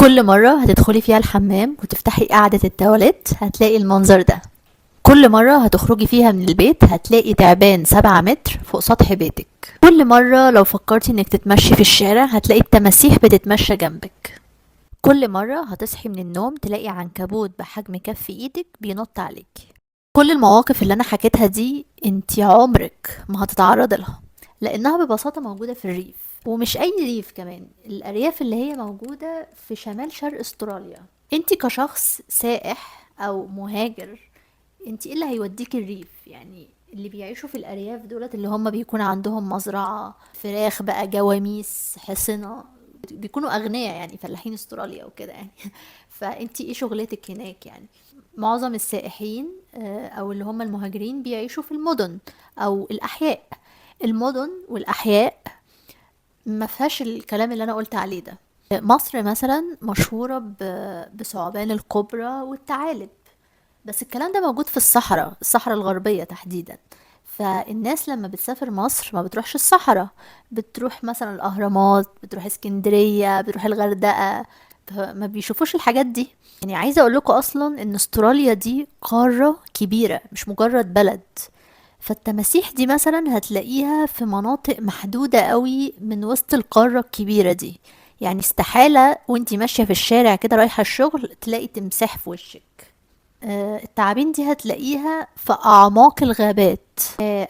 كل مرة هتدخلي فيها الحمام وتفتحي قاعدة التواليت هتلاقي المنظر ده. كل مرة هتخرجي فيها من البيت هتلاقي تعبان 7 متر فوق سطح بيتك. كل مرة لو فكرتي انك تتمشي في الشارع هتلاقي التماسيح بتتمشى جنبك. كل مرة هتصحي من النوم تلاقي عنكبوت بحجم كف ايدك بينط عليك. كل المواقف اللي انا حكيتها دي انتي عمرك ما هتتعرضي لها، لانها ببساطة موجودة في الريف، ومش اي ريف، كمان الارياف اللي هي موجودة في شمال شرق استراليا. انتي كشخص سائح او مهاجر، انتي ايه اللي هيوديك الريف؟ يعني اللي بيعيشوا في الارياف دولت اللي هم بيكون عندهم مزرعة فراخ بقى، جواميس، حصنة، بيكونوا اغنياء يعني، فلاحين استراليا وكده يعني. فانتي ايه شغلتك هناك يعني؟ معظم السائحين او اللي هم المهاجرين بيعيشوا في المدن او الاحياء. المدن والاحياء ما فيهاش الكلام اللي انا قلت عليه ده. مصر مثلا مشهورة بثعبان الكبرى والثعالب، بس الكلام ده موجود في الصحراء الغربية تحديدا. فالناس لما بتسافر مصر ما بتروحش الصحراء، بتروح مثلا الأهرامات، بتروح اسكندرية، بتروح الغردقة، ما بيشوفوش الحاجات دي. يعني عايزة اقول لكم اصلا ان استراليا دي قارة كبيرة مش مجرد بلد. فالتماسيح دي مثلا هتلاقيها في مناطق محدودة قوي من وسط القارة الكبيرة دي. يعني استحالة وانتي ماشية في الشارع كده رايحة الشغل تلاقي تمساح في وشك. التعابين دي هتلاقيها في أعماق الغابات.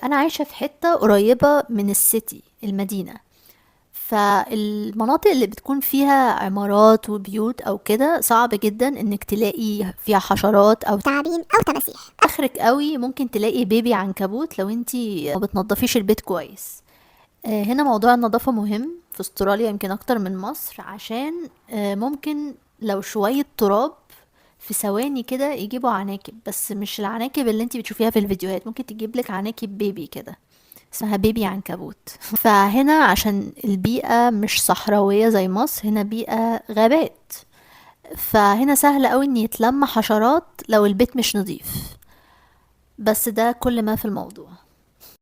أنا عايشة في حتة قريبة من السيتي، المدينة. فالمناطق اللي بتكون فيها عمارات وبيوت أو كده صعب جدا إنك تلاقي فيها حشرات أو تعابين او تماسيح. آخرك قوي ممكن تلاقي بيبي عنكبوت لو انتي ما بتنضفيش البيت كويس. هنا موضوع النظافة مهم في استراليا يمكن أكتر من مصر، عشان ممكن لو شوية تراب في ثواني كده يجيبوا عناكب، بس مش العناكب اللي انتي بتشوفيها في الفيديوهات، ممكن تجيب لك عناكب بيبي كده اسمها بيبي عنكبوت. فهنا عشان البيئة مش صحراوية زي مصر، هنا بيئة غابات، فهنا سهل قوي ان يتلم حشرات لو البيت مش نظيف. بس ده كل ما في الموضوع.